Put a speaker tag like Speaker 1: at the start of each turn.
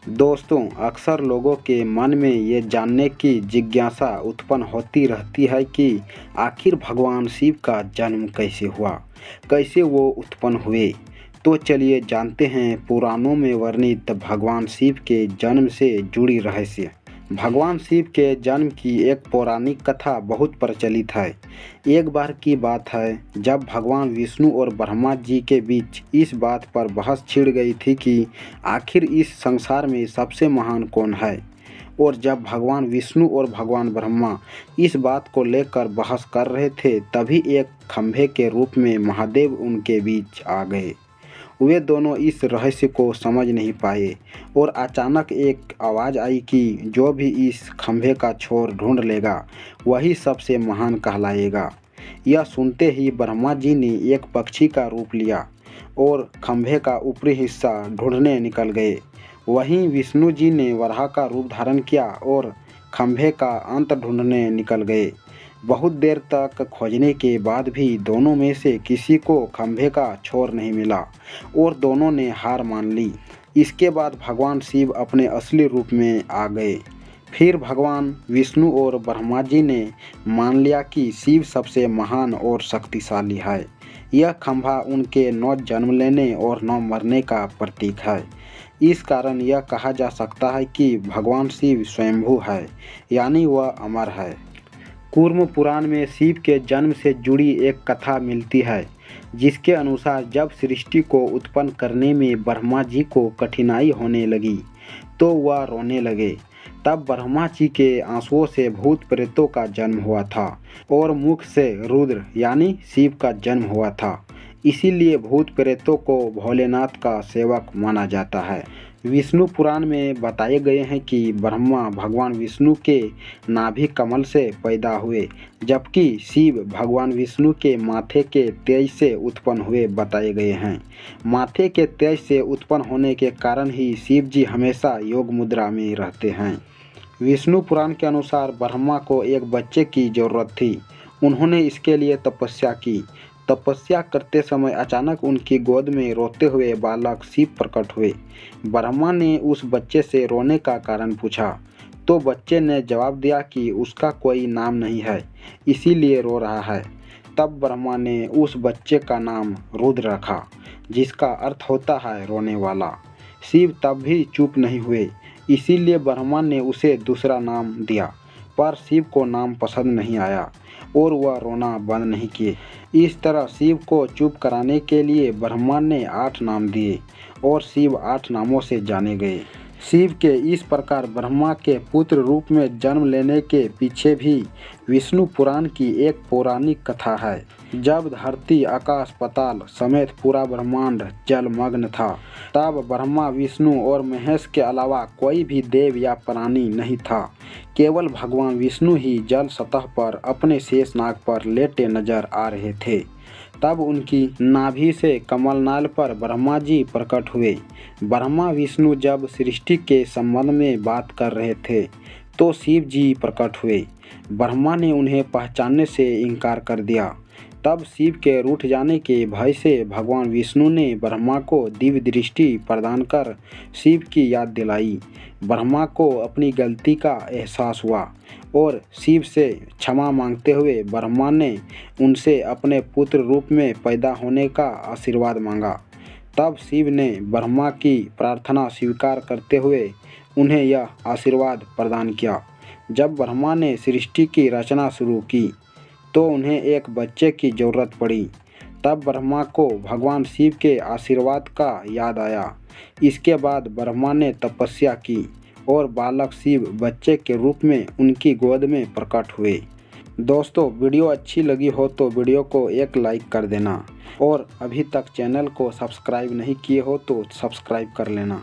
Speaker 1: दोस्तों, अक्सर लोगों के मन में ये जानने की जिज्ञासा उत्पन्न होती रहती है कि आखिर भगवान शिव का जन्म कैसे हुआ, कैसे वो उत्पन्न हुए। तो चलिए जानते हैं पुराणों में वर्णित भगवान शिव के जन्म से जुड़ी रहस्य। भगवान शिव के जन्म की एक पौराणिक कथा बहुत प्रचलित है। एक बार की बात है जब भगवान विष्णु और ब्रह्मा जी के बीच इस बात पर बहस छिड़ गई थी कि आखिर इस संसार में सबसे महान कौन है। और जब भगवान विष्णु और भगवान ब्रह्मा इस बात को लेकर बहस कर रहे थे, तभी एक खंभे के रूप में महादेव उनके बीच आ गए। वे दोनों इस रहस्य को समझ नहीं पाए और अचानक एक आवाज़ आई कि जो भी इस खंभे का छोर ढूंढ लेगा वही सबसे महान कहलाएगा। यह सुनते ही ब्रह्मा जी ने एक पक्षी का रूप लिया और खंभे का ऊपरी हिस्सा ढूंढने निकल गए। वहीं विष्णु जी ने वराह का रूप धारण किया और खंभे का अंत ढूंढने निकल गए। बहुत देर तक खोजने के बाद भी दोनों में से किसी को खंभे का छोर नहीं मिला और दोनों ने हार मान ली। इसके बाद भगवान शिव अपने असली रूप में आ गए। फिर भगवान विष्णु और ब्रह्मा जी ने मान लिया कि शिव सबसे महान और शक्तिशाली है। यह खंभा उनके न जन्म लेने और न मरने का प्रतीक है। इस कारण यह कहा जा सकता है कि भगवान शिव स्वयंभू है, यानी वह अमर है। कूर्म पुराण में शिव के जन्म से जुड़ी एक कथा मिलती है, जिसके अनुसार जब सृष्टि को उत्पन्न करने में ब्रह्मा जी को कठिनाई होने लगी तो वह रोने लगे। तब ब्रह्मा जी के आंसुओं से भूत प्रेतों का जन्म हुआ था और मुख से रुद्र यानी शिव का जन्म हुआ था। इसीलिए भूत प्रेतों को भोलेनाथ का सेवक माना जाता है। विष्णु पुराण में बताए गए हैं कि ब्रह्मा भगवान विष्णु के नाभि कमल से पैदा हुए, जबकि शिव भगवान विष्णु के माथे के तेज से उत्पन्न हुए बताए गए हैं। माथे के तेज से उत्पन्न होने के कारण ही शिव जी हमेशा योग मुद्रा में रहते हैं। विष्णु पुराण के अनुसार ब्रह्मा को एक बच्चे की जरूरत थी। उन्होंने इसके लिए तपस्या की। तपस्या करते समय अचानक उनकी गोद में रोते हुए बालक शिव प्रकट हुए। ब्रह्मा ने उस बच्चे से रोने का कारण पूछा तो बच्चे ने जवाब दिया कि उसका कोई नाम नहीं है, इसीलिए रो रहा है। तब ब्रह्मा ने उस बच्चे का नाम रुद्र रखा, जिसका अर्थ होता है रोने वाला। शिव तब भी चुप नहीं हुए, इसीलिए ब्रह्मा ने उसे दूसरा नाम दिया, पर शिव को नाम पसंद नहीं आया और वह रोना बंद नहीं किए। इस तरह शिव को चुप कराने के लिए ब्रह्मा ने 8 नाम दिए और शिव 8 नामों से जाने गए। शिव के इस प्रकार ब्रह्मा के पुत्र रूप में जन्म लेने के पीछे भी विष्णु पुराण की एक पौराणिक कथा है। जब धरती, आकाश, पाताल समेत पूरा ब्रह्मांड जलमग्न था, तब ब्रह्मा, विष्णु और महेश के अलावा कोई भी देव या प्राणी नहीं था। केवल भगवान विष्णु ही जल सतह पर अपने शेषनाग पर लेटे नजर आ रहे थे। तब उनकी नाभि से कमलनाल पर ब्रह्मा जी प्रकट हुए। ब्रह्मा विष्णु जब सृष्टि के संबंध में बात कर रहे थे तो शिव जी प्रकट हुए। ब्रह्मा ने उन्हें पहचानने से इनकार कर दिया। तब शिव के रूठ जाने के भय से भगवान विष्णु ने ब्रह्मा को दिव्य दृष्टि प्रदान कर शिव की याद दिलाई। ब्रह्मा को अपनी गलती का एहसास हुआ और शिव से क्षमा मांगते हुए ब्रह्मा ने उनसे अपने पुत्र रूप में पैदा होने का आशीर्वाद मांगा। तब शिव ने ब्रह्मा की प्रार्थना स्वीकार करते हुए उन्हें यह आशीर्वाद प्रदान किया। जब ब्रह्मा ने सृष्टि की रचना शुरू की तो उन्हें एक बच्चे की ज़रूरत पड़ी। तब ब्रह्मा को भगवान शिव के आशीर्वाद का याद आया। इसके बाद ब्रह्मा ने तपस्या की और बालक शिव बच्चे के रूप में उनकी गोद में प्रकट हुए। दोस्तों, वीडियो अच्छी लगी हो तो वीडियो को एक लाइक कर देना और अभी तक चैनल को सब्सक्राइब नहीं किए हो तो सब्सक्राइब कर लेना।